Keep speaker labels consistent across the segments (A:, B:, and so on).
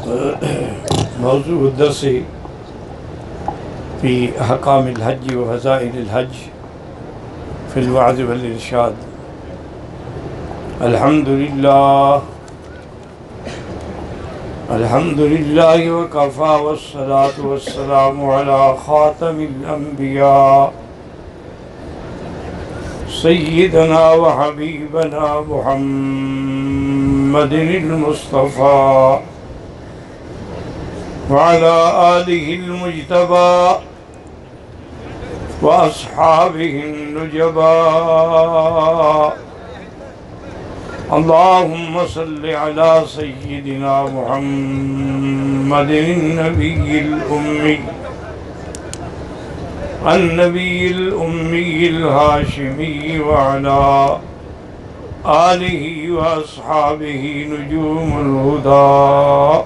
A: موضوع الدرس في أحكام الحج وفضائل الحج في الوعظ والإرشاد. الحمد لله وكفى والصلاة والسلام على خاتم الأنبياء سيدنا وحبيبنا محمد المصطفى وعلى آله المجتبى وأصحابه النجبى. اللهم صل على سيدنا محمد النبي الأمي الهاشمي وعلى آله وأصحابه نجوم الهدى.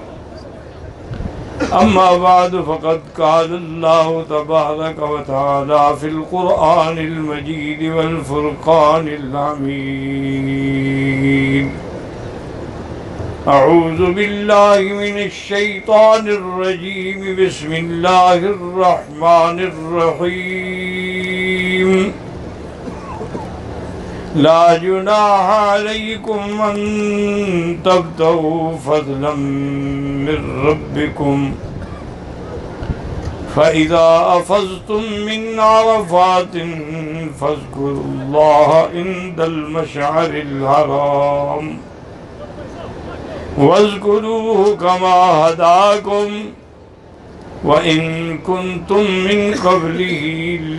A: أما بعد فقد قال الله تبارك وتعالى في القرآن المجيد والفرقان الحميد: أعوذ بالله من الشيطان الرجيم. بسم الله الرحمن الرحيم. لا جناح عليكم أن تبتغوا فضلا من ربكم فإذا أفضتم من عرفات فاذكروا الله عند المشعر الحرام واذكروه كما هداكم وإن كنتم من قبله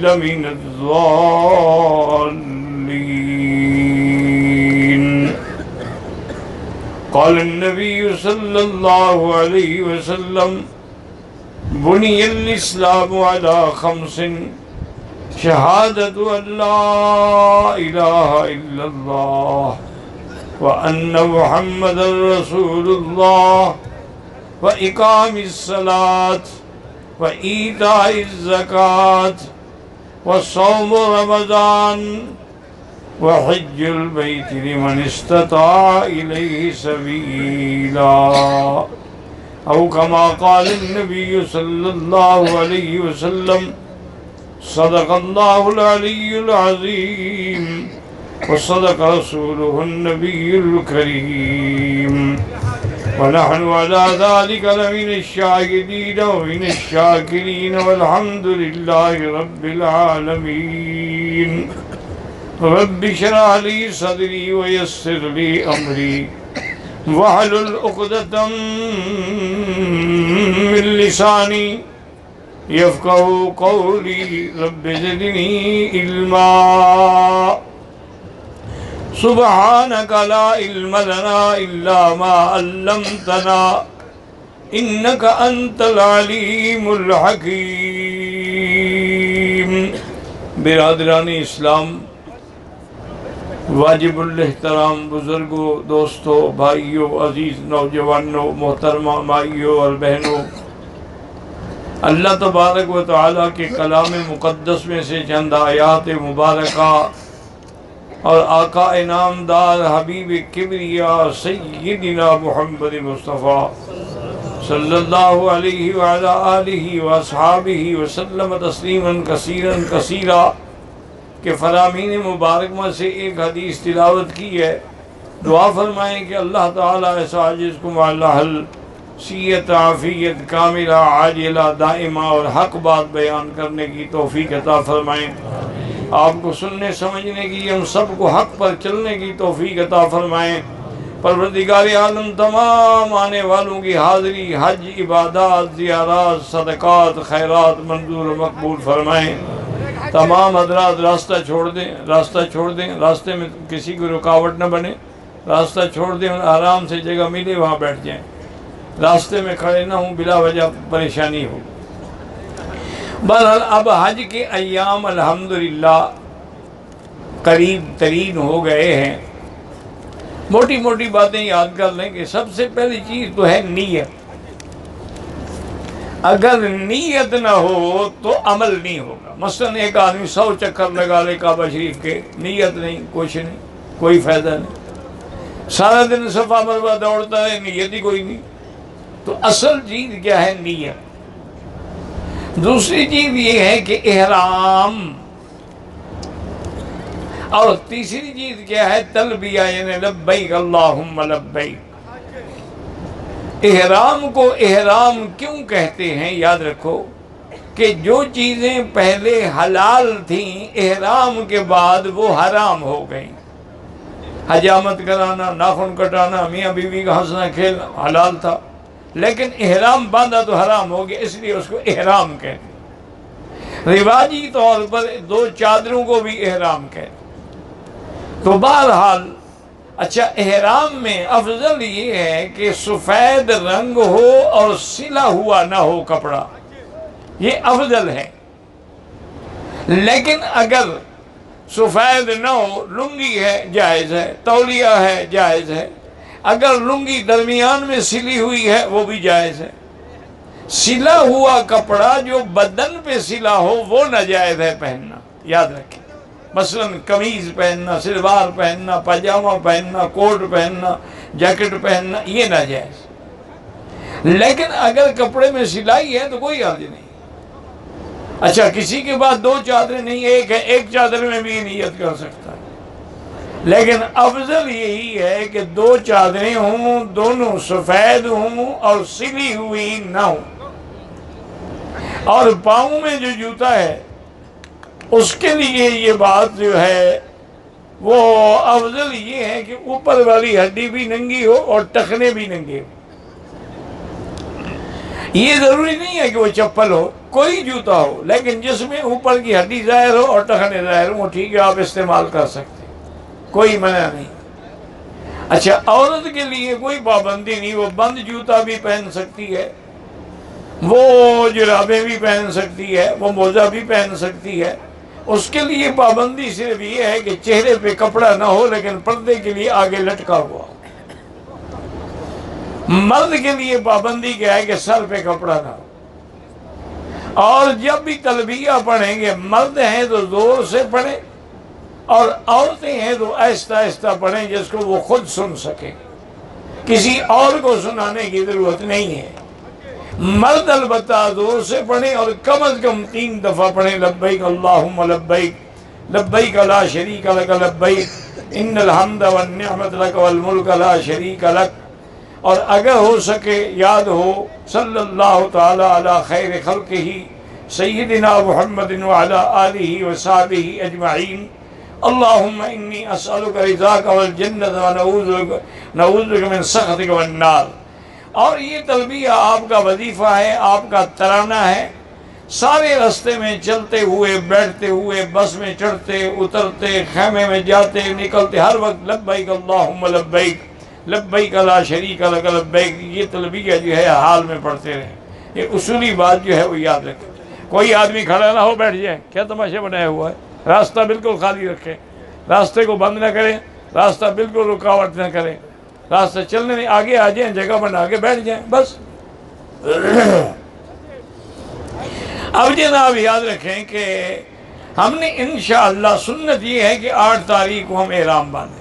A: لمن الضالين. قال النبي صلى الله عليه وسلم: بني الإسلام على 5: شهادة أن لا إله إلا الله وأن محمدا رسول الله وإقام الصلاة وإيتاء الزكاة وصوم رمضان وحج البيت لمن استطاع إليه سبيلا، أو كما قال النبي صلى الله عليه وسلم: صدق الله العلي العظيم وصدق رسوله النبي الكريم، ونحن على ذلك لمن الشاهدين ومن الشاكرين، والحمد لله رب العالمين. رب اشرح لي صدري ويسر لي أمري واحلل عقدة من لساني يفقهوا قولي. رب زدني علما. سبحانك لا علم لنا إلا ما علمتنا إنك أنت العليم الحكيم. برادران اسلام، واجب الاحترام بزرگوں، دوستوں، بھائیوں، عزیز نوجوانوں، محترمہ مائیوں اور بہنوں، اللہ تبارک و تعالیٰ کے کلام مقدس میں سے چند آیات مبارکہ اور آقا انعامدار حبیب کبریا سیدنا محمد مصطفیٰ صلی اللہ علیہ وعلا آلہ واصحابہ وسلم تسلیما کثیرا کثیرا کہ فرامین مبارک میں سے ایک حدیث تلاوت کی ہے. دعا فرمائیں کہ اللہ تعالیٰ ایسا عاجز کو معلّہ سیت عافیت کاملہ عاجلہ دائمہ اور حق بات بیان کرنے کی توفیق عطا فرمائیں. آپ کو سننے سمجھنے کی، ہم سب کو حق پر چلنے کی توفیق عطا فرمائیں. پروردگار عالم تمام آنے والوں کی حاضری، حج، عبادات، زیارات، صدقات، خیرات منظور و مقبول فرمائیں. تمام حضرات راستہ چھوڑ دیں، راستے میں کسی کو رکاوٹ نہ بنے. راستہ چھوڑ دیں اور آرام سے جگہ ملے وہاں بیٹھ جائیں. راستے میں کھڑے نہ ہوں، بلا وجہ پریشانی ہو. بہرحال اب حج کے ایام الحمدللہ قریب ترین ہو گئے ہیں. موٹی موٹی باتیں یاد کر لیں کہ سب سے پہلی چیز تو ہے نیت. اگر نیت نہ ہو تو عمل نہیں ہوگا. مثلا ایک آدمی 100 چکر لگا لے کعبہ شریف کے، نیت نہیں، کچھ نہیں، کوئی فائدہ نہیں. سارا دن صفا مروا دوڑتا ہے، نیت ہی کوئی نہیں. تو اصل چیز کیا ہے؟ نیت۔ دوسری چیز یہ ہے کہ احرام، اور تیسری چیز کیا ہے؟ تلبیہ، یعنی لبیک اللہم لبیک۔ احرام کو احرام کیوں کہتے ہیں؟ یاد رکھو کہ جو چیزیں پہلے حلال تھیں احرام کے بعد وہ حرام ہو گئیں۔ حجامت کرانا، ناخن کٹانا، میاں بیوی کا ہنسنا کھیلنا حلال تھا، لیکن احرام باندھا تو حرام ہو گیا، اس لیے اس کو احرام کہتے ہیں۔ رواجی طور پر دو چادروں کو بھی احرام کہتے ہیں۔ تو بہرحال اچھا، احرام میں افضل یہ ہے کہ سفید رنگ ہو اور سلا ہوا نہ ہو کپڑا، یہ افضل ہے۔ لیکن اگر سفید نہ ہو، لنگی ہے جائز ہے، تولیہ ہے جائز ہے، اگر لنگی درمیان میں سلی ہوئی ہے وہ بھی جائز ہے۔ سلا ہوا کپڑا جو بدن پہ سلا ہو وہ ناجائز ہے پہننا، یاد رکھیں۔ مثلا قمیض پہننا، شلوار پہننا، پاجامہ پہننا، کوٹ پہننا، جیکٹ پہننا، یہ ناجائز۔ لیکن اگر کپڑے میں سلائی ہے تو کوئی حرج نہیں۔ اچھا، کسی کے پاس دو چادریں نہیں، ایک ہے، ایک چادر میں بھی نیت کر سکتا ہے، لیکن افضل یہی ہے کہ دو چادریں ہوں، دونوں سفید ہوں اور سلی ہوئی نہ ہوں۔ اور پاؤں میں جو جوتا ہے اس کے لیے یہ بات جو ہے وہ افضل یہ ہے کہ اوپر والی ہڈی بھی ننگی ہو اور ٹخنے بھی ننگے ہو۔ یہ ضروری نہیں ہے کہ وہ چپل ہو، کوئی جوتا ہو، لیکن جس میں اوپر کی ہڈی ظاہر ہو اور ٹخنے ظاہر ہو، ٹھیک ہے، آپ استعمال کر سکتے ہیں، کوئی منع نہیں۔ اچھا، عورت کے لیے کوئی پابندی نہیں، وہ بند جوتا بھی پہن سکتی ہے، وہ جرابیں بھی پہن سکتی ہے، وہ موزہ بھی پہن سکتی ہے۔ اس کے لیے پابندی صرف یہ ہے کہ چہرے پہ کپڑا نہ ہو لیکن پردے کے لیے آگے لٹکا ہوا ہو۔ مرد کے لیے پابندی کیا ہے کہ سر پہ کپڑا نہ ہو۔ اور جب بھی تلبیہ پڑھیں گے، مرد ہیں تو زور سے پڑھیں اور عورتیں ہیں تو آہستہ آہستہ پڑھیں، جس کو وہ خود سن سکیں، کسی اور کو سنانے کی ضرورت نہیں ہے۔ مرد البتہ زور سے پڑھیں اور کم از کم 3 دفعہ پڑھیں، لبیک اللہم لبیک، لبیک لا شریک لک لبیک، ان الحمد والنعمت لک والملک لا شریک لک۔ اور اگر ہو سکے یاد ہو صلی اللہ تعالی علی خیر خلقہ سیدنا محمد وعلی آلہ وصحبہ اجمعین، اللہم انی اسألک رضاک والجنۃ ونعوذ بک من سخطک والنار۔ اور یہ تلبیہ آپ کا وظیفہ ہے، آپ کا ترانہ ہے، سارے راستے میں چلتے ہوئے، بیٹھتے ہوئے، بس میں چڑھتے اترتے، خیمے میں جاتے نکلتے، ہر وقت لبیک اللہم لبیک، لبیک لا شریک لک لبیک، یہ تلبیہ جو ہے حال میں پڑھتے رہیں۔ یہ اصولی بات جو ہے وہ یاد رکھیں۔ کوئی آدمی کھڑا نہ ہو بیٹھ جائے، کیا تماشا بنایا ہوا ہے؟ راستہ بالکل خالی رکھیں، راستے کو بند نہ کریں، راستہ بالکل رکاوٹ نہ کریں، راستہ چلنے میں آگے آ جائیں، جگہ بنا کے بیٹھ جائیں، بس۔ اب جناب یاد رکھیں کہ ہم نے انشاءاللہ سنت یہ ہے کہ 8 تاریخ کو ہم احرام باندھیں،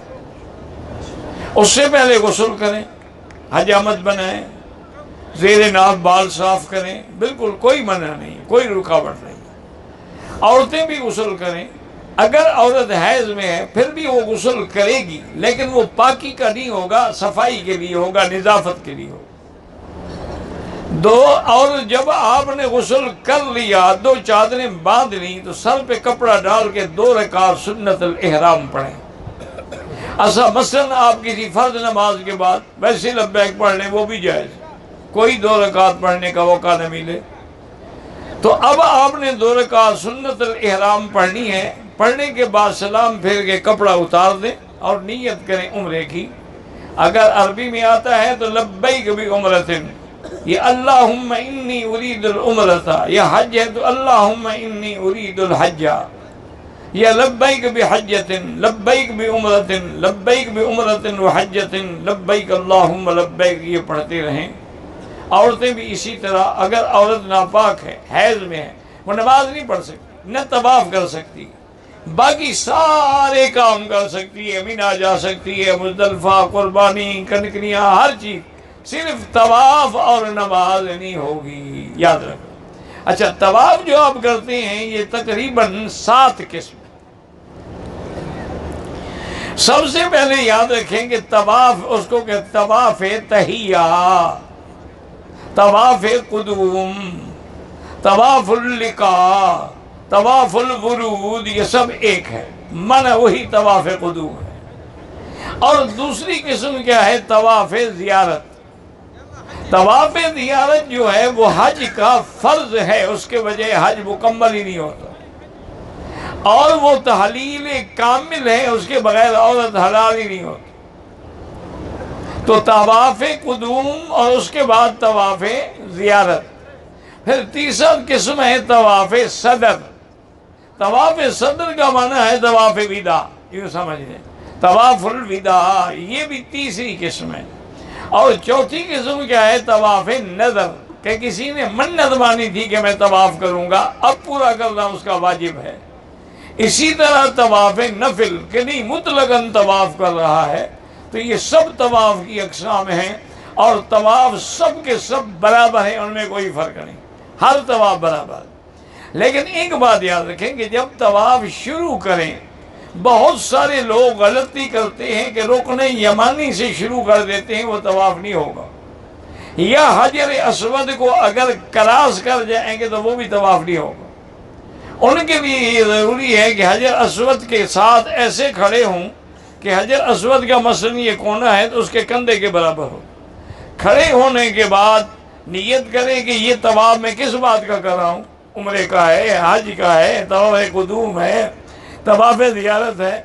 A: اس سے پہلے غسل کریں، حجامت بنائیں، زیر ناف بال صاف کریں، بالکل کوئی منع نہیں، کوئی رکاوٹ نہیں۔ عورتیں بھی غسل کریں، اگر عورت حیض میں ہے پھر بھی وہ غسل کرے گی، لیکن وہ پاکی کا نہیں ہوگا، صفائی کے لیے ہوگا، نظافت کے لیے ہوگا۔ اور جب آپ نے غسل کر لیا، 2 چادریں باندھ لیں، تو سر پہ کپڑا ڈال کے 2 رکعت سنت الاحرام پڑھیں۔ مثلاً آپ کسی فرض نماز کے بعد ویسے لبیک پڑھ لیں، وہ بھی جائز، کوئی 2 رکعت پڑھنے کا موقع نہ ملے تو اب آپ نے 2 رکعت سنت الاحرام پڑھنی ہے۔ پڑھنے کے بعد سلام پھیر کے کپڑا اتار دیں اور نیت کریں عمرے کی۔ اگر عربی میں آتا ہے تو لبیک بعمرۃ، یہ اللہم انی ارید العمرۃ، یہ حج ہے تو اللہم انی ارید الحج، یا لبیک بحجۃ، لبیک بعمرۃ، لبیک بعمرۃ وحجۃ، لبیک اللہم لبیک، یہ پڑھتے رہیں۔ عورتیں بھی اسی طرح، اگر عورت ناپاک ہے، حیض میں ہے، وہ نماز نہیں پڑھ سکتی، نہ طواف کر سکتی، باقی سارے کام کر سکتی ہے، مینا جا سکتی ہے، مزدلفہ، قربانی، کنکریاں، ہر چیز صرف طواف اور نماز نہیں ہوگی، یاد رکھو۔ اچھا، طواف جو آپ کرتے ہیں یہ تقریباً 7 قسم۔ سب سے پہلے یاد رکھیں کہ طواف اس کو کہ طواف تحیہ، طواف قدوم، طواف اللقاء، طواف الورود، یہ سب ایک ہے، معنی وہی طواف قدوم ہے۔ اور دوسری قسم کیا ہے؟ طواف زیارت۔ طواف زیارت جو ہے وہ حج کا فرض ہے، اس کے بجائے حج مکمل ہی نہیں ہوتا، اور وہ تحلیل کامل ہے، اس کے بغیر عورت حلال ہی نہیں ہوتی۔ تو طواف قدوم اور اس کے بعد طواف زیارت۔ پھر تیسرا قسم ہے طواف صدر۔ طواف صدر کا معنی ہے طواف وداع، یہ سمجھ لیں، طواف الوداع، یہ بھی تیسری قسم ہے۔ اور چوتھی قسم کیا ہے؟ طواف نظر، کہ کسی نے منت مانی تھی کہ میں طواف کروں گا، اب پورا کرنا اس کا واجب ہے۔ اسی طرح طواف نفل، کہ نہیں مطلقاً طواف کر رہا ہے۔ تو یہ سب طواف کی اقسام ہیں، اور طواف سب کے سب برابر ہیں، ان میں کوئی فرق نہیں، ہر طواف برابر ہے۔ لیکن ایک بات یاد رکھیں کہ جب طواف شروع کریں، بہت سارے لوگ غلطی کرتے ہیں کہ رکن یمانی سے شروع کر دیتے ہیں، وہ طواف نہیں ہوگا۔ یا حجر اسود کو اگر کراس کر جائیں گے تو وہ بھی طواف نہیں ہوگا۔ ان کے لیے یہ ضروری ہے کہ حجر اسود کے ساتھ ایسے کھڑے ہوں کہ حجر اسود کا مثلاً یہ کونا ہے تو اس کے کندھے کے برابر ہو۔ کھڑے ہونے کے بعد نیت کریں کہ یہ طواف میں کس بات کا کر رہا ہوں، عمرے کا ہے، حج کا ہے، طواف قدوم ہے، طواف زیارت ہے۔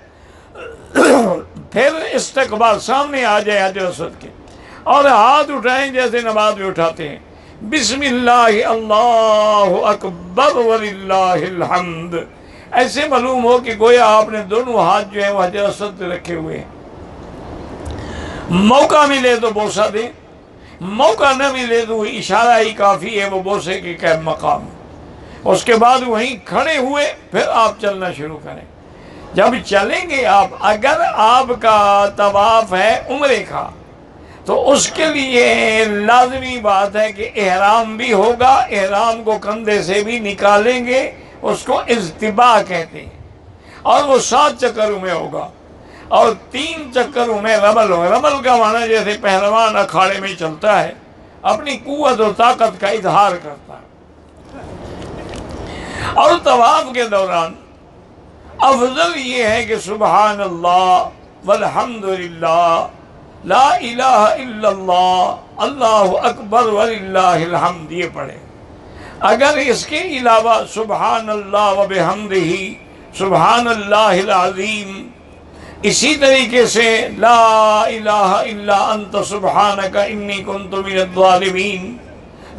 A: پھر استقبال، سامنے آ جائے حجر اسود کے، اور ہاتھ اٹھائیں جیسے نماز میں اٹھاتے ہیں، بسم اللہ اللہ اکبر وللہ الحمد، ایسے معلوم ہو کہ گویا آپ نے دونوں ہاتھ جو ہیں وہ حجر اسود پہ رکھے ہوئے ہیں۔ موقع ملے تو بوسہ دیں، موقع نہ ملے تو اشارہ ہی کافی ہے، وہ بوسے کے مقام۔ اس کے بعد وہیں کھڑے ہوئے پھر آپ چلنا شروع کریں۔ جب چلیں گے آپ، اگر آپ کا طواف ہے عمرے کا تو اس کے لیے لازمی بات ہے کہ احرام بھی ہوگا، احرام کو کندھے سے بھی نکالیں گے، اس کو اجتباء کہتے ہیں، اور وہ 7 چکروں میں ہوگا، اور 3 چکروں میں رمل ہوگا۔ رمل کا معنی جیسے پہلوان اکھاڑے میں چلتا ہے، اپنی قوت اور طاقت کا اظہار کرتا ہے۔ اور طواف کے دوران افضل یہ ہے کہ سبحان اللہ والحمد للہ، لا الہ الا اللہ، اللہ اکبر وللہ الحمد، یہ پڑھے۔ اگر اس کے علاوہ سبحان اللہ وبحمدہ، سبحان اللہ العظیم، اسی طریقے سے لا الہ الا انت سبحانک انی کنت من الظالمین،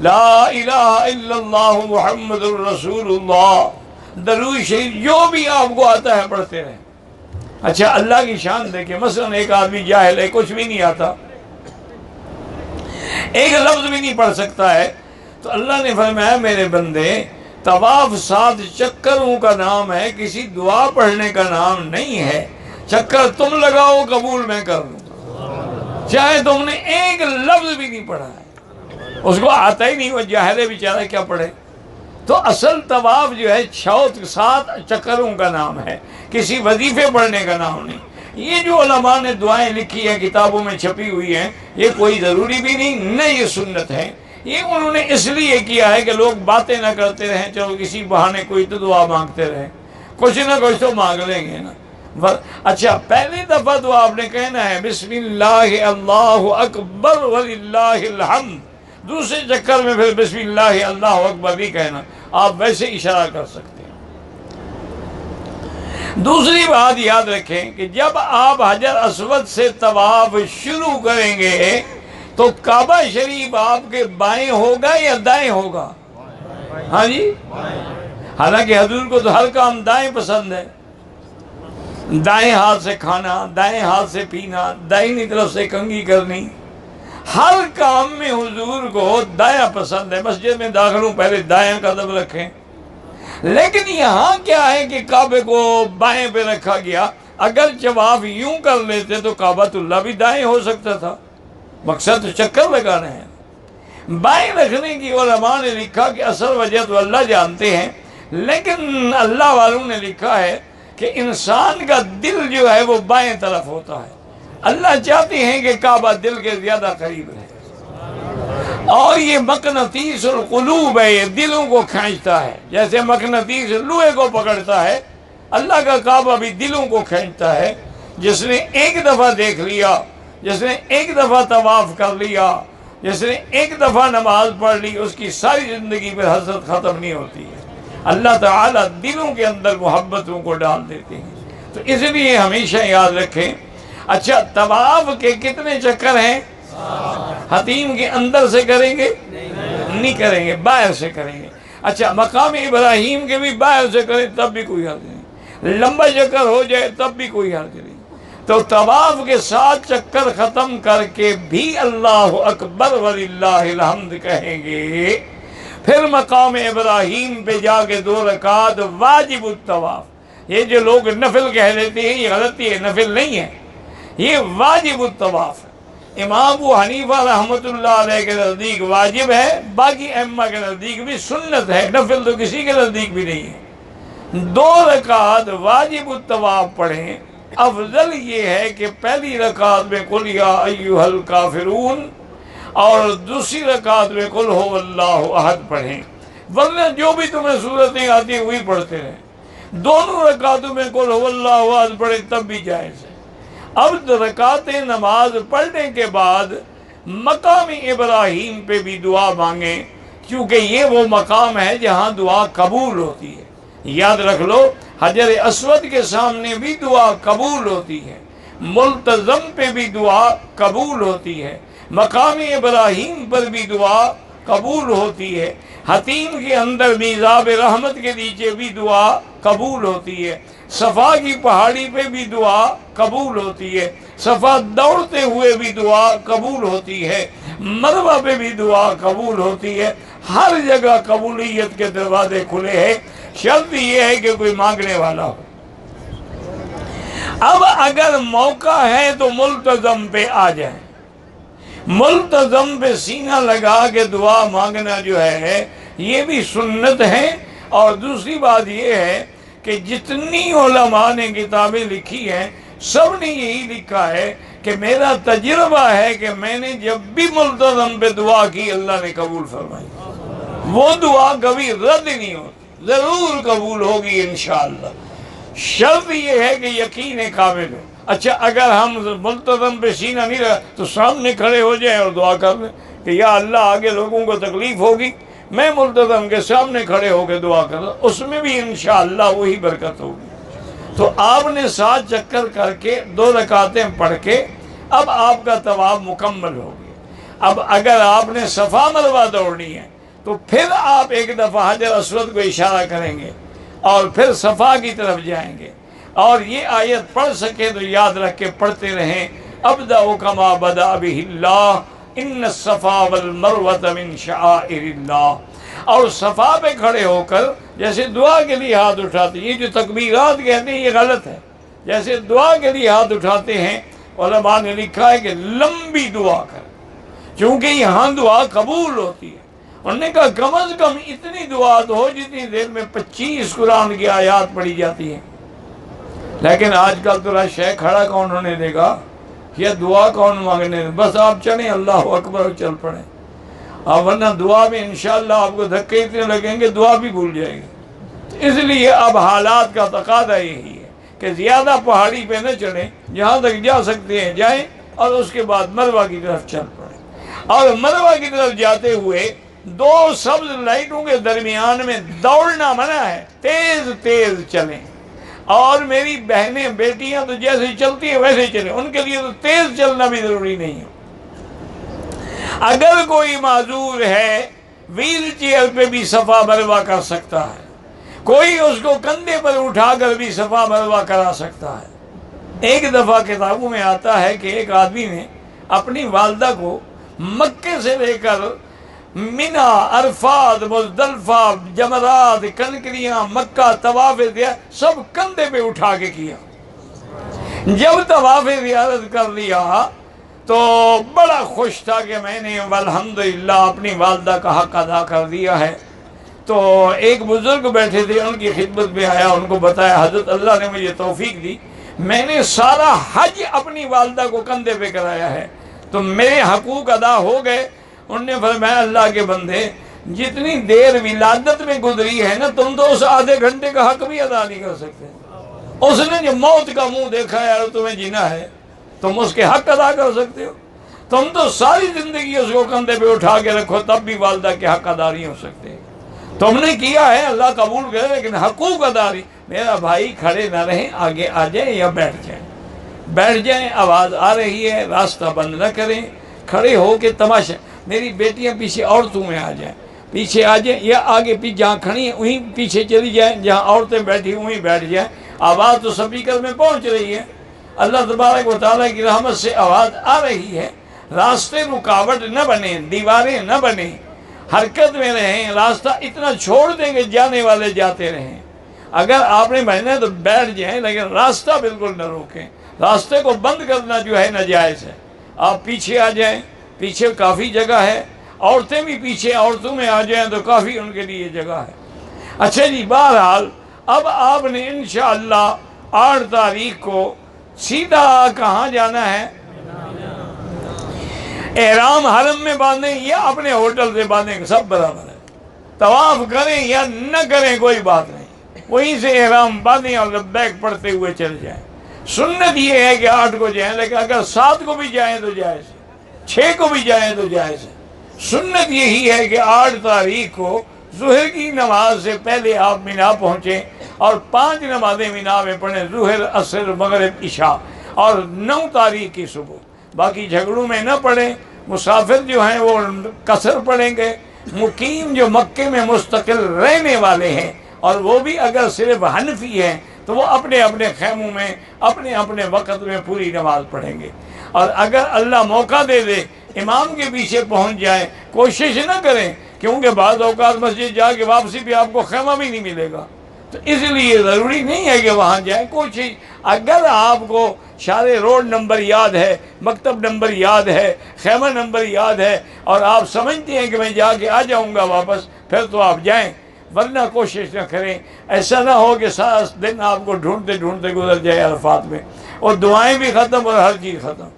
A: لا الہ الا اللہ محمد الرسول اللہ، درود شریف جو بھی آپ کو آتا ہے پڑھتے رہیں۔ اچھا، اللہ کی شان دیکھیں، مثلا ایک آدمی جاہل ہے، کچھ بھی نہیں آتا، ایک لفظ بھی نہیں پڑھ سکتا ہے، تو اللہ نے فرمایا میرے بندے، طواف 7 چکروں کا نام ہے، کسی دعا پڑھنے کا نام نہیں ہے۔ چکر تم لگاؤ، قبول میں کر لوں، چاہے تم نے ایک لفظ بھی نہیں پڑھا ہے، اس کو آتا ہی نہیں، وہ جاہل ہے بیچارہ، کیا پڑھے۔ تو اصل طواف جو ہے 7 چکروں کا نام ہے، کسی وظیفے پڑھنے کا نام نہیں۔ یہ جو علماء نے دعائیں لکھی ہیں، کتابوں میں چھپی ہوئی ہیں، یہ کوئی ضروری بھی نہیں، نہ یہ سنت ہے، یہ انہوں نے اس لیے کیا ہے کہ لوگ باتیں نہ کرتے رہیں، چلو کسی بہانے کوئی تو دعا مانگتے رہیں، کچھ نہ کچھ تو مانگ لیں گے نا۔ اچھا، پہلی دفعہ تو آپ نے کہنا ہے بسم اللہ اللہ اکبر وللہ الحمد، دوسرے چکر میں پھر بسم اللہ اللہ اکبر بھی کہنا، آپ ویسے اشارہ کر سکتے ہیں۔ دوسری بات یاد رکھیں کہ جب آپ حجر اسود سے طواف شروع کریں گے تو کعبہ شریف آپ کے بائیں ہوگا یا دائیں ہوگا؟ ہاں جی، حالانکہ حضور کو تو ہر کام دائیں پسند ہے، دائیں ہاتھ سے کھانا، دائیں ہاتھ سے پینا، دائیں طرف سے کنگھی کرنی، ہر کام میں حضور کو دایاں پسند ہے۔ مسجد میں داخل ہوں پہلے دایاں قدم رکھیں، لیکن یہاں کیا ہے کہ کعبے کو بائیں پہ رکھا گیا۔ اگر جب آپ یوں کر لیتے تو کعبۃ اللہ بھی دائیں ہو سکتا تھا، مقصد تو چکر لگانا ہے۔ بائیں رکھنے کی علماء نے لکھا کہ اصل وجہ تو اللہ جانتے ہیں، لیکن اللہ والوں نے لکھا ہے کہ انسان کا دل جو ہے وہ بائیں طرف ہوتا ہے۔ اللہ چاہتے ہیں کہ کعبہ دل کے زیادہ قریب رہے، اور یہ مقناطیس القلوب ہے، یہ دلوں کو کھینچتا ہے، جیسے مقناطیس لوہے کو پکڑتا ہے، اللہ کا کعبہ بھی دلوں کو کھینچتا ہے۔ جس نے ایک دفعہ دیکھ لیا، جس نے ایک دفعہ طواف کر لیا، جس نے ایک دفعہ نماز پڑھ لی، اس کی ساری زندگی پر حسرت ختم نہیں ہوتی ہے۔ اللہ تعالیٰ دلوں کے اندر محبتوں کو ڈال دیتے ہیں۔ تو اس لیے ہمیشہ یاد رکھیں۔ اچھا، طواف کے کتنے چکر ہیں؟ حتیم کے اندر سے کریں گے؟ نہیں کریں گے، باہر سے کریں گے۔ اچھا، مقام ابراہیم کے بھی باہر سے کریں تب بھی کوئی حرج نہیں، لمبا چکر ہو جائے تب بھی کوئی حرج نہیں۔ تو طواف کے 7 چکر ختم کر کے بھی اللہ اکبر وللہ الحمد کہیں گے، پھر مقام ابراہیم پہ جا کے 2 رکعت واجب الطواف۔ یہ جو لوگ نفل کہہ لیتے ہیں یہ غلطی ہے، نفل نہیں ہے، یہ واجب الطواف ہے۔ امام ابو حنیفہ رحمۃ اللہ علیہ کے نزدیک واجب ہے، باقی ائمہ کے نزدیک بھی سنت ہے، نفل تو کسی کے نزدیک بھی نہیں ہے۔ 2 رکعت واجب الطواف پڑھیں۔ افضل یہ ہے کہ پہلی رکعت میں قل یا ایھا الکافرون اور دوسری رکعت میں قل ھو اللہ احد پڑھیں، ورنہ جو بھی تمہیں صورتیں آتی ہیں وہی پڑھتے رہیں۔ دونوں رکعتوں میں قل ھو اللہ احد پڑھیں تب بھی جائز ہے۔ اب رکعتیں نماز پڑھنے کے بعد مقام ابراہیم پہ بھی دعا مانگیں، کیونکہ یہ وہ مقام ہے جہاں دعا قبول ہوتی ہے۔ یاد رکھ لو، حجر اسود کے سامنے بھی دعا قبول ہوتی ہے، ملتزم پہ بھی دعا قبول ہوتی ہے، مقام ابراہیم پر بھی دعا قبول ہوتی ہے، حتیم کے اندر میزاب رحمت کے نیچے بھی دعا قبول ہوتی ہے، صفا کی پہاڑی پہ بھی دعا قبول ہوتی ہے، صفا دوڑتے ہوئے بھی دعا قبول ہوتی ہے، مروہ پہ بھی دعا قبول ہوتی ہے۔ ہر جگہ قبولیت کے دروازے کھلے ہیں، شرط یہ ہے کہ کوئی مانگنے والا ہو۔ اب اگر موقع ہے تو ملتزم پہ آ جائیں، ملتزم پہ سینہ لگا کے دعا مانگنا جو ہے یہ بھی سنت ہے۔ اور دوسری بات یہ ہے کہ جتنی علماء نے کتابیں لکھی ہیں سب نے یہی لکھا ہے کہ میرا تجربہ ہے کہ میں نے جب بھی ملتزم پہ دعا کی اللہ نے قبول فرمائی، وہ دعا کبھی رد نہیں ہوتی، ضرور قبول ہوگی انشاءاللہ۔ شرط یہ ہے کہ یقین کامل ہو۔ اچھا، اگر ہم ملتزم پہ سینہ نہیں رہا تو سامنے کھڑے ہو جائیں اور دعا کر لیں کہ یا اللہ آگے لوگوں کو تکلیف ہوگی، میں ملتزم کے سامنے کھڑے ہو کے دعا کر رہا، اس میں بھی انشاءاللہ وہی برکت ہوگی۔ تو آپ نے 7 چکر کر کے 2 رکعتیں پڑھ کے اب آپ کا طواف مکمل ہو گیا۔ اب اگر آپ نے صفا مروہ دوڑنی ہے تو پھر آپ ایک دفعہ حجر اسود کو اشارہ کریں گے اور پھر صفا کی طرف جائیں گے، اور یہ آیت پڑھ سکے تو یاد رکھ کے پڑھتے رہیں، ابدأ کما بدأ بہ اللہ ان الصفا والمروۃ من شعائر اللہ۔ اور صفا پہ کھڑے ہو کر جیسے دعا کے لیے ہاتھ اٹھاتے ہیں، یہ جو تکبیرات کہتے ہیں یہ غلط ہے، جیسے دعا کے لیے ہاتھ اٹھاتے ہیں علماء نے لکھا ہے کہ لمبی دعا کر، چونکہ یہاں دعا قبول ہوتی ہے۔ انہوں نے کہا کم از کم اتنی دعا تو ہو جتنی دیر میں 25 قرآن کی آیات پڑھی جاتی ہیں۔ لیکن آج کل تو رش ہے، کھڑا کون ہونے دے گا، یہ دعا کون مانگنے دے، بس آپ چلیں اللہ اکبر اور چل پڑیں، ورنہ دعا میں انشاءاللہ آپ کو دھکے اتنے لگیں گے دعا بھی بھول جائے گی۔ اس لیے اب حالات کا تقاضا یہی ہے کہ زیادہ پہاڑی پہ نہ چڑھیں، جہاں تک جا سکتے ہیں جائیں، اور اس کے بعد مروہ کی طرف چل پڑیں۔ اور مروہ کی طرف جاتے ہوئے 2 سبز لائٹوں کے درمیان میں دوڑنا منع ہے، تیز تیز چلیں۔ اور میری بہنیں بیٹیاں تو جیسے چلتی ہیں ویسے چلیں، ان کے لیے تو تیز چلنا بھی ضروری نہیں ہے۔ اگر کوئی معذور ہے ویل چیئر پہ بھی صفا مروہ کر سکتا ہے، کوئی اس کو کندھے پر اٹھا کر بھی صفا مروہ کرا سکتا ہے۔ ایک دفعہ کتابوں میں آتا ہے کہ ایک آدمی نے اپنی والدہ کو مکے سے لے کر منی، عرفات، مزدلفہ، جمرات، کنکریاں، مکہ، طواف دیا سب کندھے پہ اٹھا کے کیا۔ جب طواف زیارت کر لیا تو بڑا خوش تھا کہ میں نے الحمدللہ اپنی والدہ کا حق ادا کر دیا ہے۔ تو ایک بزرگ بیٹھے تھے، ان کی خدمت میں آیا، ان کو بتایا حضرت اللہ نے مجھے توفیق دی، میں نے سارا حج اپنی والدہ کو کندھے پہ کرایا ہے، تو میرے حقوق ادا ہو گئے۔ انہوں نے فرمایا اللہ کے بندے، جتنی دیر ولادت میں گزری ہے نا، تم تو اس آدھے گھنٹے کا حق بھی ادا نہیں کر سکتے۔ اس نے جو موت کا منہ دیکھا ہے اور تمہیں جینا ہے، تم اس کے حق ادا کر سکتے ہو؟ تم تو ساری زندگی اس کو کندھے پہ اٹھا کے رکھو، تب بھی والدہ کے حق ادا نہیں ہو سکتے۔ تم نے کیا ہے، اللہ قبول کرے، لیکن حقوق ادا نہیں۔ میرا بھائی کھڑے نہ رہیں، آگے آ جائیں یا بیٹھ جائیں، بیٹھ جائیں، آواز آ رہی ہے، راستہ بند نہ کریں، کھڑے ہو کے تماشا۔ میری بیٹیاں پیچھے عورتوں میں آ جائیں، پیچھے آ جائیں، یا آگے پیچھے جہاں کھڑی ہیں وہیں پیچھے چلی جائیں، جہاں عورتیں بیٹھی وہیں بیٹھ جائیں۔ آواز تو سپیکر میں پہنچ رہی ہے، اللہ تبارک و تعالیٰ کی رحمت سے آواز آ رہی ہے۔ راستے رکاوٹ نہ بنیں، دیواریں نہ بنیں، حرکت میں رہیں، راستہ اتنا چھوڑ دیں کہ جانے والے جاتے رہیں۔ اگر آپ نے بہنا ہے تو بیٹھ جائیں، لیکن راستہ بالکل نہ روکیں۔ راستے کو بند کرنا جو ہے ناجائز ہے۔ آپ پیچھے آ جائیں، پیچھے کافی جگہ ہے، عورتیں بھی پیچھے، عورتوں میں آ جائیں تو کافی ان کے لیے جگہ ہے۔ اچھا جی، بہرحال اب آپ نے انشاءاللہ 8 تاریخ کو سیدھا کہاں جانا ہے؟ احرام حرم میں باندھیں یا اپنے ہوٹل سے باندھیں، سب برابر ہے۔ طواف کریں یا نہ کریں کوئی بات نہیں، وہیں سے احرام باندھیں اور لبیک پڑھتے ہوئے چل جائیں۔ سنت یہ ہے کہ 8 کو جائیں، لیکن اگر 7 کو بھی جائیں تو جائز ہے، 6 کو بھی جائیں تو جائز ہے۔ سنت یہی ہے کہ 8 تاریخ کو ظہر کی نماز سے پہلے آپ مینا پہنچیں اور 5 نمازیں مینا میں پڑھیں، ظہر، عصر، مغرب، عشاء، اور 9 تاریخ کی صبح۔ باقی جھگڑوں میں نہ پڑھیں۔ مسافر جو ہیں وہ قصر پڑھیں گے، مقیم جو مکے میں مستقل رہنے والے ہیں اور وہ بھی اگر صرف حنفی ہیں تو وہ اپنے اپنے خیموں میں اپنے اپنے وقت میں پوری نماز پڑھیں گے۔ اور اگر اللہ موقع دے دے امام کے پیچھے پہنچ جائیں، کوشش نہ کریں، کیونکہ بعض اوقات مسجد جا کے واپسی بھی آپ کو خیمہ بھی نہیں ملے گا، تو اس لیے ضروری نہیں ہے کہ وہاں جائیں۔ کوشش، اگر آپ کو شارع روڈ نمبر یاد ہے، مکتب نمبر یاد ہے، خیمہ نمبر یاد ہے، اور آپ سمجھتے ہیں کہ میں جا کے آ جاؤں گا واپس، پھر تو آپ جائیں، ورنہ کوشش نہ کریں۔ ایسا نہ ہو کہ سارا دن آپ کو ڈھونڈتے ڈھونڈتے گزر جائے عرفات میں، اور دعائیں بھی ختم اور ہر چیز ختم۔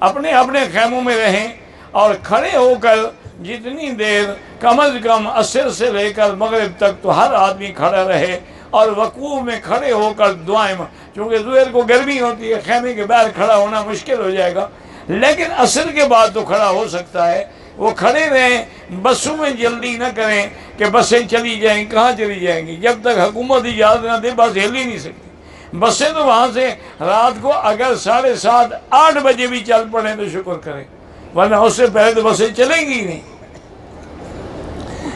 A: اپنے اپنے خیموں میں رہیں اور کھڑے ہو کر جتنی دیر، کم از کم عصر سے لے کر مغرب تک تو ہر آدمی کھڑا رہے اور وقوف میں کھڑے ہو کر دعائیں، چونکہ ظہر کو گرمی ہوتی ہے، خیمے کے باہر کھڑا ہونا مشکل ہو جائے گا، لیکن عصر کے بعد تو کھڑا ہو سکتا ہے۔ وہ کھڑے رہیں، بسوں میں جلدی نہ کریں کہ بسیں چلی جائیں، کہاں چلی جائیں گی؟ جب تک حکومت اجازت نہ دے بس ہل ہی نہیں سکتی۔ بسیں تو وہاں سے رات کو اگر 7:30 8 بجے بھی چل پڑیں تو شکر کریں، ورنہ اس سے پہلے تو بسیں چلیں گی نہیں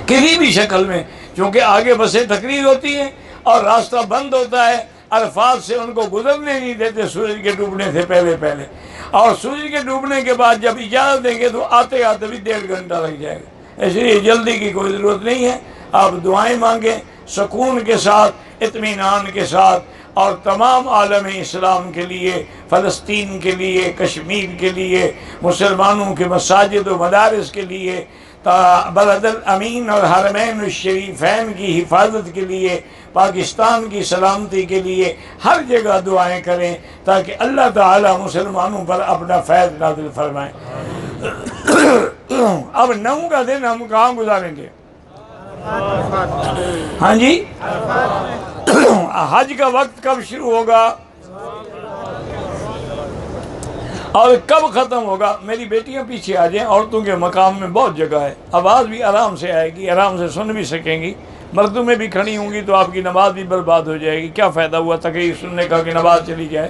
A: کسی بھی شکل میں، چونکہ آگے بسیں تقریر ہوتی ہیں اور راستہ بند ہوتا ہے۔ عرفات سے ان کو گزرنے نہیں دیتے سورج کے ڈوبنے سے پہلے، اور سورج کے ڈوبنے کے بعد جب اجازت دیں گے تو آتے آتے بھی 1.5 گھنٹہ لگ جائے گا۔ اس لیے جلدی کی کوئی ضرورت نہیں ہے، آپ دعائیں مانگیں سکون کے ساتھ، اطمینان کے ساتھ، اور تمام عالم اسلام کے لیے، فلسطین کے لیے، کشمیر کے لیے، مسلمانوں کے مساجد و مدارس کے لیے، بلد الامین اور حرمین الشریفین کی حفاظت کے لیے، پاکستان کی سلامتی کے لیے ہر جگہ دعائیں کریں تاکہ اللہ تعالی مسلمانوں پر اپنا فیض نازل فرمائیں۔ اب 9 کا دن ہم کہاں گزاریں گے؟ ہاں جی، حج کا وقت کب شروع ہوگا اور کب ختم ہوگا؟ میری بیٹیاں پیچھے آ جائیں، عورتوں کے مقام میں بہت جگہ ہے، آواز بھی آرام سے آئے گی، آرام سے سن بھی سکیں گی۔ مردوں میں بھی کھڑی ہوں گی تو آپ کی نماز بھی برباد ہو جائے گی، کیا فائدہ ہوا تقریر سننے کا کہ نماز چلی جائے۔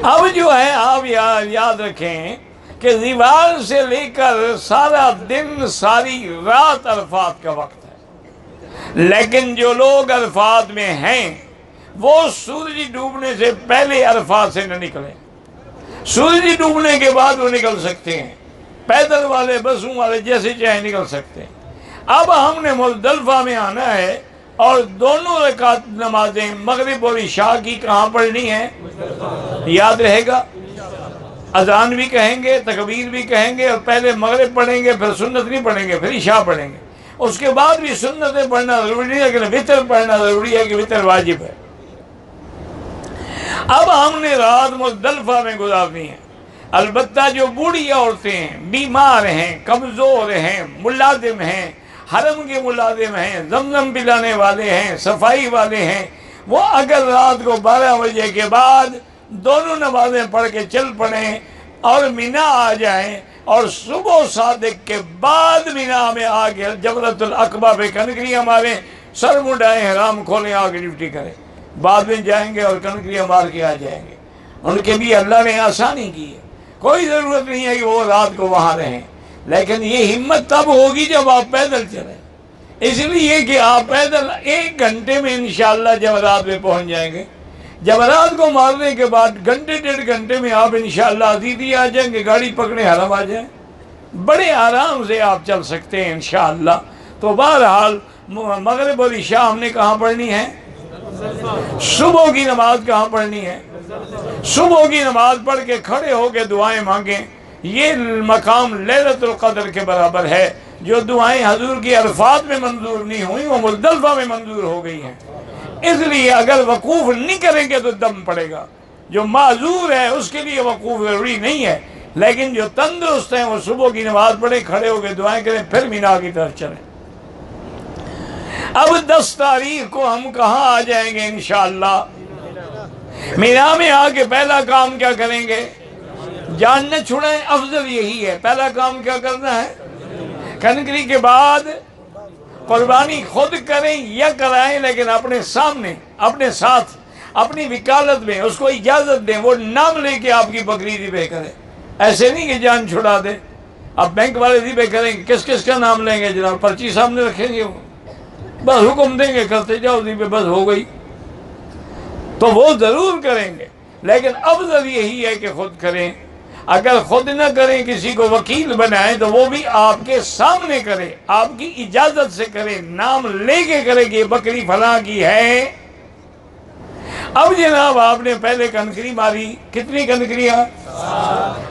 A: اب جو ہے آپ یاد رکھیں کہ زوال سے لے کر سارا دن، ساری رات عرفات کا وقت ہے، لیکن جو لوگ عرفات میں ہیں وہ سورج ڈوبنے سے پہلے عرفات سے نہ نکلیں، سورج ڈوبنے کے بعد وہ نکل سکتے ہیں، پیدل والے، بسوں والے، جیسے چاہے نکل سکتے ہیں۔ اب ہم نے مزدلفہ میں آنا ہے اور دونوں رکعت نمازیں مغرب اور عشاء کی کہاں پڑھنی ہے؟ یاد رہے گا؟ اذان بھی کہیں گے، تکبیر بھی کہیں گے، اور پہلے مغرب پڑھیں گے، پھر سنت نہیں پڑھیں گے، پھر عشاء پڑھیں گے. اس کے بعد بھی سنتیں پڑھنا ضروری نہیں ہے، لیکن وطر پڑھنا ضروری ہے کہ وطر واجب ہے. اب ہم نے رات مزدلفہ میں گزارنی ہے. البتہ جو بوڑھی عورتیں ہیں، بیمار ہیں، کمزور ہیں، ملازم ہیں، حرم کے ملازم ہیں، زمزم پلانے والے ہیں، صفائی والے ہیں، وہ اگر رات کو 12 بجے کے بعد دونوں نمازیں پڑھ کے چل پڑیں اور مینا آ جائیں اور صبح صادق کے بعد مینا میں آ کے جمرۃ العقبہ پہ کنکریاں ماریں، سر منڈائیں، حرام کھولیں، آ کے ڈیوٹی کریں، بعد میں جائیں گے اور کنکریاں مار کے آ جائیں گے. ان کے بھی اللہ نے آسانی کی ہے، کوئی ضرورت نہیں ہے کہ وہ رات کو وہاں رہیں. لیکن یہ ہمت تب ہوگی جب آپ پیدل چلیں. اس لیے کہ آپ پیدل 1 گھنٹے میں انشاءاللہ جمرات میں پہنچ جائیں گے. جمرات کو مارنے کے بعد گھنٹے 1.5 گھنٹے میں آپ انشاءاللہ عزیزی آ جائیں گے، گاڑی پکڑے حرم آ جائیں، بڑے آرام سے آپ چل سکتے ہیں انشاءاللہ. تو بہرحال مغرب اور عشاء ہم نے کہاں پڑھنی ہے؟ صبح کی نماز کہاں پڑھنی ہے؟ صبح کی نماز پڑھ کے کھڑے ہو کے دعائیں مانگیں. یہ مقام لیلۃ القدر کے برابر ہے. جو دعائیں حضور کی عرفات میں منظور نہیں ہوئی وہ مزدلفہ میں منظور ہو گئی ہیں. اس لیے اگر وقوف نہیں کریں گے تو دم پڑے گا. جو معذور ہے اس کے لیے وقوف ضروری نہیں ہے، لیکن جو تندرست ہیں وہ صبح کی نماز پڑھیں، کھڑے ہو کے دعائیں کریں، پھر مینا کی طرف چلیں. اب 10 تاریخ کو ہم کہاں آ جائیں گے انشاءاللہ؟ مینا میں آ کے پہلا کام کیا کریں گے؟ جان نہ چھڑائیں، افضل یہی ہے. پہلا کام کیا کرنا ہے؟ کنکری کے بعد قربانی خود کریں یا کرائیں، لیکن اپنے سامنے، اپنے ساتھ، اپنی وکالت میں اس کو اجازت دیں، وہ نام لے کے آپ کی بکری ذبح کرے. ایسے نہیں کہ جان چھڑا دے. اب بینک والے ذبح کریں گے، کس کس کا نام لیں گے جناب؟ پرچی سامنے رکھیں گے، بس حکم دیں گے کرتے جاؤ ذبح، بس ہو گئی. تو وہ ضرور کریں گے، لیکن افضل یہی ہے کہ خود کریں. اگر خود نہ کریں، کسی کو وکیل بنائیں تو وہ بھی آپ کے سامنے کرے، آپ کی اجازت سے کرے، نام لے کے کرے کہ یہ بکری فلاں کی ہے. اب جناب آپ نے پہلے کنکری ماری، کتنی کنکریاں؟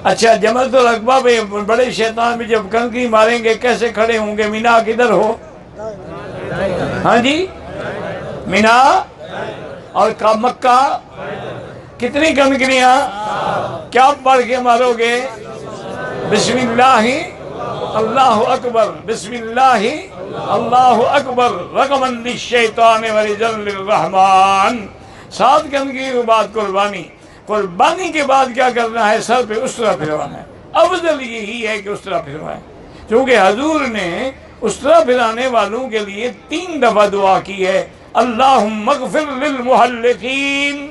A: اچھا، جمرۃ العقبہ پہ بڑے شیطان میں جب کنکری ماریں گے کیسے کھڑے ہوں گے؟ مینا کدھر ہو؟ ہاں جی، مینا اور مکہ. کتنی کنکریاں؟ کیا پڑھ کے مارو گے؟ بسم اللہ اللہ اکبر، بسم اللہ اللہ اکبر، رقمًا للشیطان ورجل للرحمن. 7 کنکری کے بعد قربانی. قربانی کے بعد کیا کرنا ہے؟ سر پہ اسطرہ پھروانا ہے. افضل یہی ہے کہ اسطرہ پھروائیں، کیونکہ حضور نے اسطرہ پھرانے والوں کے لیے 3 دفعہ دعا کی ہے: اللہم اغفر للمحلقین،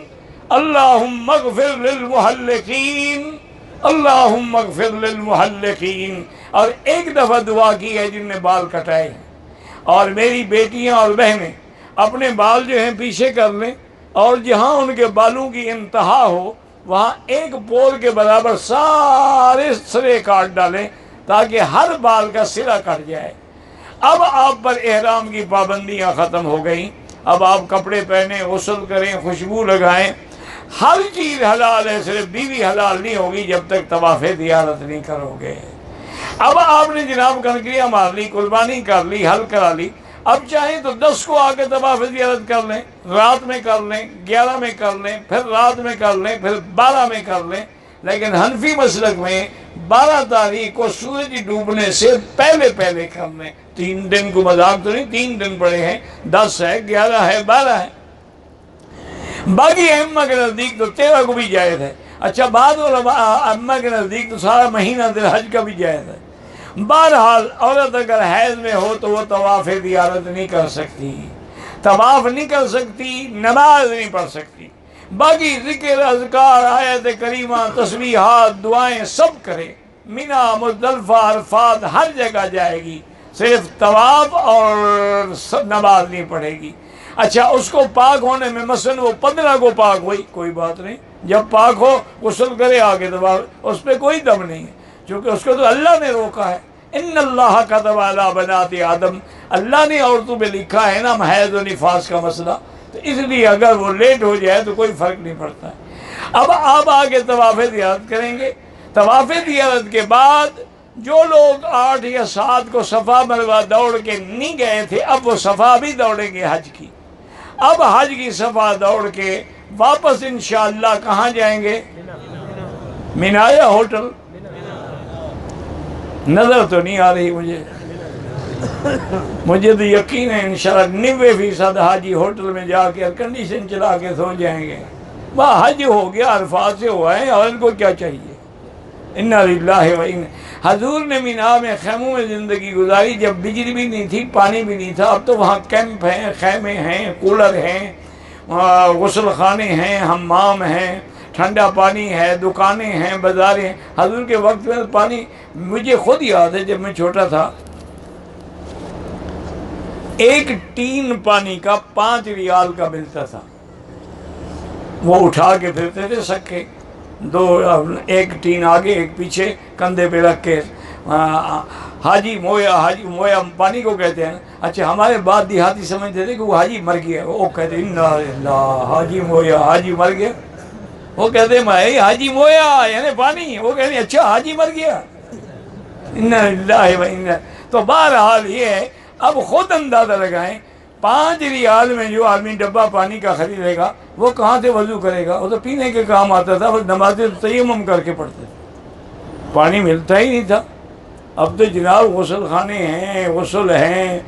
A: اللہم اغفر للمحلقین، اللہم اغفر للمحلقین. اور 1 دفعہ دعا کی ہے جن نے بال کٹائے ہیں. اور میری بیٹیاں اور بہنیں اپنے بال جو ہیں پیچھے کر لیں، اور جہاں ان کے بالوں کی انتہا ہو وہاں 1 پور کے برابر سارے سرے کاٹ ڈالیں تاکہ ہر بال کا سرا کٹ جائے. اب آپ پر احرام کی پابندیاں ختم ہو گئیں. اب آپ کپڑے پہنیں، غسل کریں، خوشبو لگائیں، ہر چیز حلال ہے. صرف بیوی حلال نہیں ہوگی جب تک طواف زیارت نہیں کرو گے. اب آپ نے جناب کنکریاں مار لی، قربانی کر لی، حل کرا لی. اب چاہیں تو 10 کو آ کے طواف زیارت کر لیں، رات میں کر لیں، 11 میں کر لیں، پھر رات میں کر لیں، پھر 12 میں کر لیں. لیکن حنفی مسلک میں 12 تاریخ کو سورج ڈوبنے سے پہلے پہلے کر لیں. 3 دن کو مذاق تو نہیں، 3 دن پڑے ہیں، 10 ہے، 11 ہے، 12 ہے. باقی ائمہ کے نزدیک تو 13 کو بھی جائز ہے. اچھا، بعض ائمہ کے نزدیک تو سارا مہینہ ذی الحج کا بھی جائز ہے. بہرحال عورت اگر حیض میں ہو تو وہ طواف زیارت نہیں کر سکتی، طواف نہیں کر سکتی، نماز نہیں پڑھ سکتی. باقی ذکر، اذکار، آیت کریمہ، تسبیحات، دعائیں سب کرے. مینا، مزدلفہ، عرفات ہر جگہ جائے گی، صرف طواف اور نماز نہیں پڑھے گی. اچھا، اس کو پاک ہونے میں مثلا وہ 15 کو پاک ہوئی، کوئی بات نہیں، جب پاک ہو غسل کرے آگے دبا، اس پہ کوئی دم نہیں ہے، کیونکہ اس کو تو اللہ نے روکا ہے. ان اللہ کتب علی بنات آدم، اللہ نے عورتوں پہ لکھا ہے نا حیض و نفاس کا مسئلہ. تو اس لیے اگر وہ لیٹ ہو جائے تو کوئی فرق نہیں پڑتا ہے. اب آپ آگے طواف زیارت کریں گے. طواف زیارت کے بعد جو لوگ 8 یا 7 کو صفا مروہ دوڑ کے نہیں گئے تھے، اب وہ صفا بھی دوڑیں گے حج کی۔ اب حج کی صفا دوڑ کے واپس انشاءاللہ کہاں جائیں گے؟ مینا یا ہوٹل؟ نظر تو نہیں آ رہی مجھے تو یقین ہے انشاءاللہ 90% حاجی ہوٹل میں جا کے ایئر کنڈیشن چلا کے سو جائیں گے۔ وہ حج ہو گیا، عرفات سے ہوا ہے، اور ان کو کیا چاہیے؟ انا للہ و انا۔ حضور نے مینا میں خیموں میں زندگی گزاری، جب بجلی بھی نہیں تھی، پانی بھی نہیں تھا۔ اب تو وہاں کیمپ ہیں، خیمے ہیں، کولر ہیں، غسل خانے ہیں، حمام ہیں، ٹھنڈا پانی ہے، دکانیں ہیں، بازاریں۔ حضور کے وقت میں پانی، مجھے خود یاد ہے جب میں چھوٹا تھا، ایک ٹین پانی کا 5 ریال کا ملتا تھا۔ وہ اٹھا کے پھرتے تھے سکے، ایک ٹین آگے ایک پیچھے کندھے پہ رکھ کے۔ حاجی مویا پانی کو کہتے ہیں۔ اچھا، ہمارے بعد دیہاتی سمجھتے تھے کہ وہ حاجی مر گیا، وہ کہتے حاجی مویا، حاجی مر گیا۔ وہ کہتے ہیں حاجی مویا یعنی پانی، وہ کہتے ہیں اچھا حاجی مر گیا۔ انا للہ و انا۔ تو بہرحال یہ ہے، اب خود اندازہ لگائیں، 5 ریال میں جو آدمی ڈبہ پانی کا خریدے گا وہ کہاں سے وضو کرے گا؟ وہ تو پینے کے کام آتا تھا، بس نماز تیمم کر کے پڑھتے تھے، پانی ملتا ہی نہیں تھا۔ اب تو جناب غسل خانے ہیں، غسل ہیں،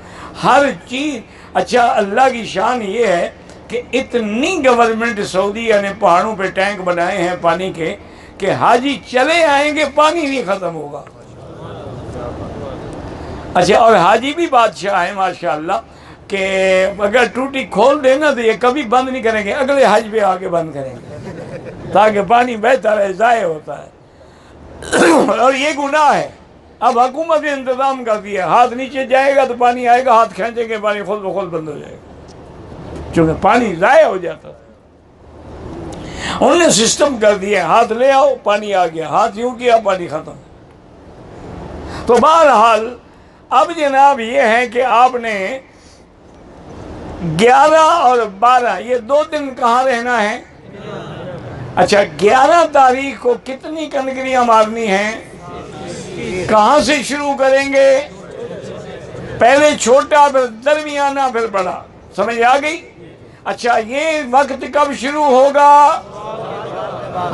A: ہر چیز۔ اچھا، اللہ کی شان یہ ہے کہ اتنی گورنمنٹ سعودیہ نے پہاڑوں پہ ٹینک بنائے ہیں پانی کے کہ حاجی چلے آئیں گے پانی نہیں ختم ہوگا۔ اچھا، اور حاجی بھی بادشاہ ہیں ماشاءاللہ، کہ اگر ٹوٹی کھول دینا تو یہ کبھی بند نہیں کریں گے، اگلے حج پہ آ کے بند کریں گے تاکہ پانی بہتا رہے، ضائع ہوتا ہے۔ اور یہ گناہ ہے۔ اب حکومت نے انتظام کر دیا، ہاتھ نیچے جائے گا تو پانی آئے گا، ہاتھ کھینچیں گے پانی خود بخود بند ہو جائے گا، چونکہ پانی ضائع ہو جاتا تھا۔ انہوں نے سسٹم کر دیا، ہاتھ لے آؤ پانی آ گیا، ہاتھ یوں کیا پانی ختم۔ تو بہرحال اب جناب یہ ہے کہ آپ نے 11 اور 12 یہ 2 دن کہاں رہنا ہے؟ اچھا، 11 تاریخ کو کتنی کنکریاں مارنی ہیں؟ کہاں سے شروع کریں گے؟ پہلے چھوٹا، پھر درمیانہ، پھر بڑا، سمجھ آ گئی؟ اچھا، یہ وقت کب شروع ہوگا؟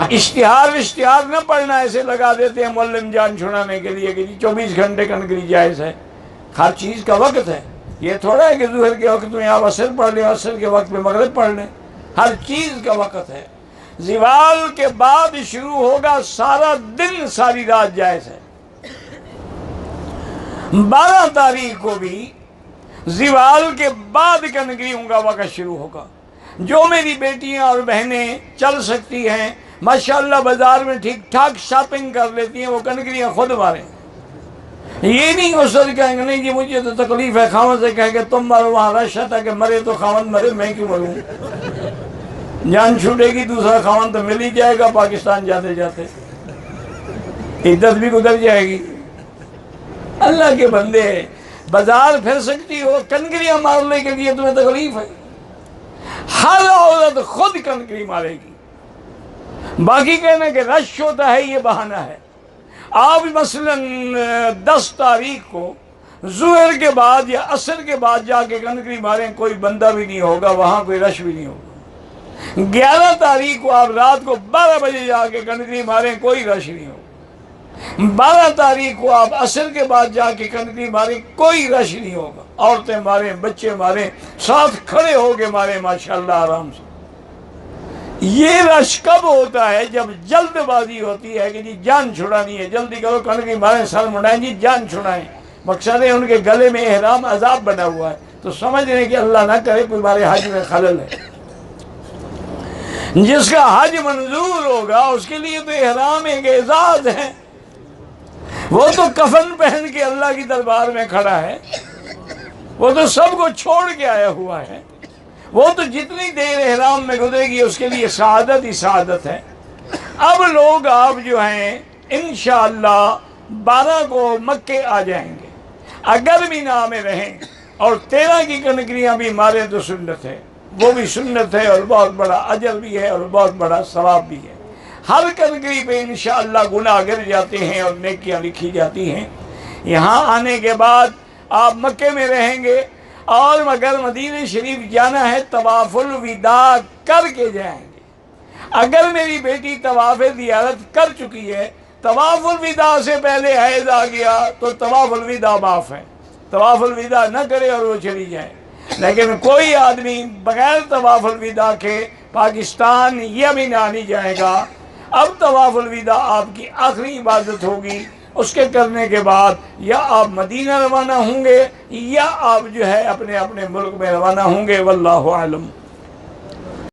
A: اشتہار نہ پڑھنا، ایسے لگا دیتے ہیں معلم جان چھڑانے کے لیے کہ 24 گھنٹے کنکری جائز ہے۔ ہر چیز کا وقت ہے، یہ تھوڑا ہے کہ ظہر کے وقت میں آپ عصر پڑھ لیں، عصر کے وقت میں مغرب پڑھ لیں، ہر چیز کا وقت ہے۔ زوال کے بعد شروع ہوگا، سارا دن ساری رات جائز ہے۔ 12 تاریخ کو بھی زوال کے بعد کنکریوں کا وقت شروع ہوگا۔ جو میری بیٹیاں اور بہنیں چل سکتی ہیں ماشاءاللہ بازار میں ٹھیک ٹھاک شاپنگ کر لیتی ہیں، وہ کنکریاں خود ماریں۔ یہ نہیں غسل کہیں گے نہیں جی مجھے تو تکلیف ہے، خاوند سے کہیں گے تم مرو، وہاں رش تھا کہ مرے تو خاوند مرے، میں کیوں مروں؟ جان چھوٹے گی، دوسرا خاوند تو مل ہی جائے گا پاکستان جاتے جاتے، عدت بھی گزر جائے گی۔ اللہ کے بندے، بازار پھر سکتی ہو، کنکریاں مارنے کے لیے تمہیں تکلیف ہے؟ ہر عورت خود کنکری مارے گی، باقی کہنا کہ رش ہوتا ہے یہ بہانہ ہے۔ آپ مثلا 10 تاریخ کو ظہر کے بعد یا عصر کے بعد جا کے کنکری ماریں، کوئی بندہ بھی نہیں ہوگا وہاں، کوئی رش بھی نہیں ہوگا۔ 11 تاریخ کو آپ رات کو 12 بجے جا کے کنکری ماریں، کوئی رش نہیں ہوگا۔ 12 تاریخ کو آپ عصر کے بعد جا کے کنکری ماریں، کوئی رش نہیں ہوگا۔ عورتیں ماریں، بچے ماریں، ساتھ کھڑے ہو کے ماریں ماشاءاللہ آرام سے۔ یہ رش کب ہوتا ہے؟ جب جلد بازی ہوتی ہے کہ جی جان چھڑانی ہے، جلدی کرو کنکری ماریں، سر مڑائیں، جی جان چھڑائیں۔ مقصد ہے ان کے گلے میں احرام عذاب بنا ہوا ہے، تو سمجھ رہے کہ اللہ نہ کرے کوئی ہمارے حج میں خلل ہے۔ جس کا حج منظور ہوگا اس کے لیے تو احرام ایک اعزاز ہے، وہ تو کفن پہن کے اللہ کی دربار میں کھڑا ہے، وہ تو سب کو چھوڑ کے آیا ہوا ہے، وہ تو جتنی دیر احرام میں گزرے گی اس کے لیے سعادت ہی سعادت ہے۔ اب لوگ آپ جو ہیں انشاءاللہ 12 کو مکے آ جائیں گے، اگر مینا میں رہیں اور 13 کی کنکریاں بھی ماریں تو سنت ہے، وہ بھی سنت ہے اور بہت بڑا اجر بھی ہے اور بہت بڑا ثواب بھی ہے۔ ہر قدگی پہ انشاءاللہ گناہ گر جاتے ہیں اور نیکیاں لکھی جاتی ہیں۔ یہاں آنے کے بعد آپ مکے میں رہیں گے، اور مگر مدینہ شریف جانا ہے طواف الوداع کر کے جائیں گے۔ اگر میری بیٹی طواف زیارت کر چکی ہے، طواف الوداع سے پہلے حیض آ گیا تو طواف الوداع معاف ہے، طواف الوداع نہ کرے اور وہ چلی جائے۔ لیکن کوئی آدمی بغیر طواف الوداع کے پاکستان یا مینا نہیں جائے گا۔ اب طواف الوداع آپ کی آخری عبادت ہوگی، اس کے کرنے کے بعد یا آپ مدینہ روانہ ہوں گے یا آپ جو ہے اپنے اپنے ملک میں روانہ ہوں گے۔ واللہ اعلم۔